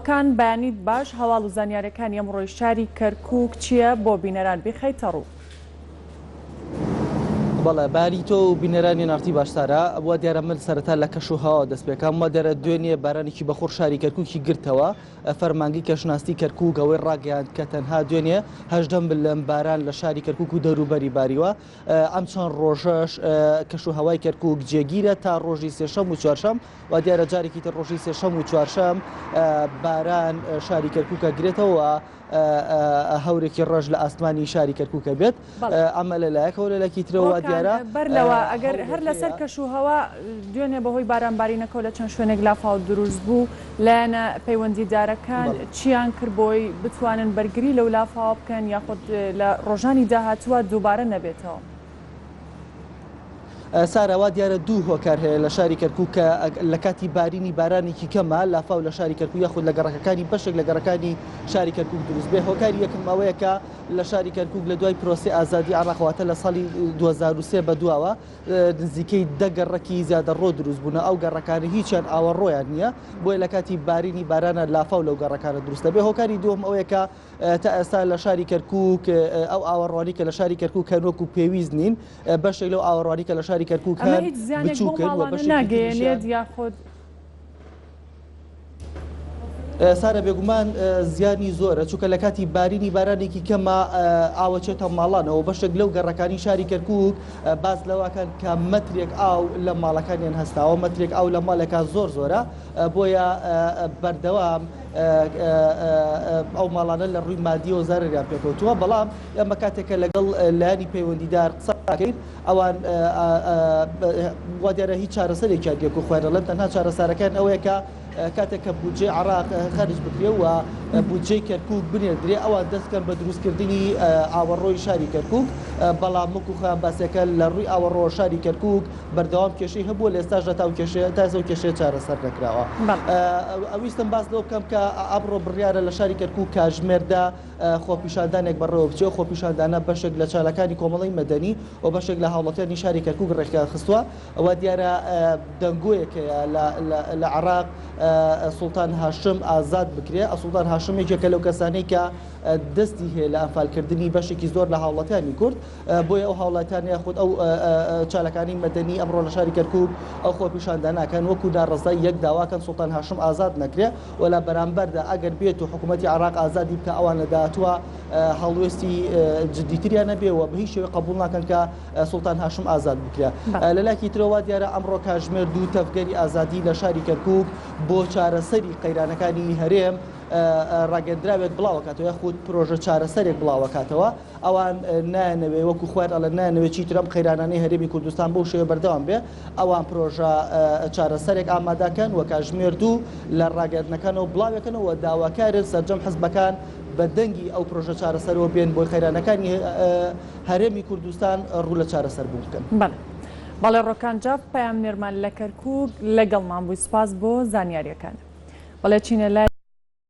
ڕۆکان بەیانیت باش هەواڵ و زانیاریەکانی ئەمڕۆی شاری کەرکووک چییە بۆ بینەران بخەیتە ڕوو؟ بەڵێ باری تۆ و بینەرانی نارتی باشتارە بۆ دیارە من سەرەتا لە کەش و هەوا دەست پێکەم وە دەرە دوێنێ بارانێکی بەخۆر شاری کەرکووکی گرتەوە فەرمانگی کەشناستی کەرکووک ئەوەی ڕاگەیاند کە تەنها دوێنێ هەژدەم لەم باران لە شاری کەرکووک و دەوروبەری باریوە ئەم چەند ڕۆژەش کەش و هەوای کەرکووک جێگیرە تا ڕۆژی سێشەم و چوارشەم و دیارە جارێکی تر ڕۆژی سێشەم و چوارشەم باران شاری کەرکووکە گرێتەوە هەورێکی ڕەش لە ئاسمانی شاری کەرکووکە بێت ئەمە لەلایەکەوە لەلایەکی ترەوە دیارە بەرلەوە ئەگەر هەر لەسەر کەش و هەوا دوێنێ بەهۆی بارانبارینەکە لە چەند شوێنێک لافاو دروست بوو لایەنە پەیوەندیدارەکان چیان کرد بۆی بتوانن بەرگری لەو لافاوە بکەن یاخود لە ڕۆژانی داهاتووە دووبارە نەبێتەوە؟ ساراوا دیارە دوو هۆکار هەیە لە شاری کەرکووک کە لە کاتی بارینی بارانێکی کەمە لافاو لە شاری کەرکووک یاخود لە گەڕەکەەکانی بەشێک لە گەڕەکانی شاری کەرکووک دروست بێ. هۆکاری یەکەم ئەوەیە کە لە شاری کەرکووک لە دوای پرۆسی ئازادی عێراقەواتە لە ساڵی 2023 بەدواوە نزیکەی 10 گەڕەکی زیادە ڕۆ دروست بوون ئەو گەڕەکانی هیچیان ئاوەڕۆیان نییە بۆیە لە کاتی بارینی بارانە لافاو لەو گەڕەکانە دروستە بێ. هۆکاری دووەم ئەوەیە کە تا ئێستا لە شاری کەرکووک ئەو ئاوەڕوانی کە لە شاری کەرکووک هەن وەکو پێویست نین بەشێک لەو ئاوەڕوانی کە لە شاری کەرکووک هەن بچووکن و ناگەێنێت یاخود سارە بێگومان زیانی زۆرە چونکە لە کاتی بارینی بارانێکی کەمە ئاوەچێتە ماڵانەوە بەشێک لەو گەڕەکانی شاری کەرکووک باز لەواکەن کە مەترێک ئاو لە ماڵەکانیان هەستاوە مەترێک ئاو لە ماڵێکە زۆر زۆرە بۆیە بەردەوام ئەو ماڵانە لە ڕووی مادی و زارریان پێکەوتووە. بەڵام ئەمە کاتێکە لەگەڵ لایانی پەیوەندیدار قسەکەین ئەوان وا دیارە هیچ چارەسەرێکیان دیێک و خوێنەڵەن تەنها چارەسارەکان ئەوەیە کە کاتێک کە بودجێ عێراق خەرج بکرێ و بودجێی کەرکووک بنێردرێ ئەوان دەستکەن بە دروستکردنی ئاوەڕۆی شاری کەرکووک. بەڵام وەکو خۆیان باسیەکە لە ڕووی ئاوەڕۆ شاری کەرکووک بەردەوام کێشەی هەبووە لە ئێستاژە تازە و کێشەیە چارەسەر نەکراوە. ئەویستم باس لەوە بکەم کە ئەمڕۆ بڕیارە لە شاری کەرکووک کاژمێردا خۆپیشاندانێک بەڕێوە بچێ. خۆپیشاندانە بەشێک لە چالەکانی کۆمەڵی مەدەنی و بەشێک لە هاوڵاتیانی شاری کەرکووک ڕێکیان خستووە. ئەوە دیارە دەنگۆیەکەیە لە عێراق سوڵتان هاشم ئازاد بکرێ. سوڵتان هاشم یەکێکە لەو کەسانەی کە دەستی هەیە لە ئەنفالکردنی بەشێکی زۆر لە هاوڵاتیانی کورد بۆیە ئەو هاوڵاتیان یاخود ئەو چالەکانی مەدەنی ئەمڕۆ لە شاری کەرکووک ئەو خۆپیشاندانەکەن وەکو ناڕزای یەک داواکەن سوڵتان هاشم ئازاد نەکرێ و لە بەرامبەردا ئەگەر بێت و حکوومەتی عێراق ئازادی بکە ئەوانە داهاتووە هەڵوێستی جدیتریان نەبێەوە بە هیچ شێوەیە قبوڵ ناکەن کە سوڵتان هاشم ئازاد بکرێ. لەلایەکی ترەوە دیارە ئەمڕۆ کاژمێر دوو تەفگەری ئازادی لە شاری کەرکووک بۆ چارەسەری قەیرانەکانی هەرێم ڕاگەندراوێت بڵاوکاتەوە یاخود پرۆژە چارەسەرێک بڵاوکاتەوە. ئەوان نانەوێ وەکو خوێن ئەڵە نانەوێت چی ترم قەیرانانەی هەرێمی کوردستان بۆ شێوە بەردەوام بێ ئەوان پرۆژە چارەسەرێک ئامادەکەن و کاژمێر دوو لە ڕاگەندنەکانەوە بڵاوەکەنەوە داواکارن سەرجەم حزبەکان بە دەنگی ئەو پرۆژە چارەسەرەوە بێن بۆی قەیرانەکانی هەرێمی کوردستان ڕوو لە چارەسەر بوو بکەن. بەڵێ ڕۆکان جاف پەیام نێرمان لە کەرکووک لەگەڵمان بووی. سپاس بۆ زانیاریەکان. بەڵێ چینە لای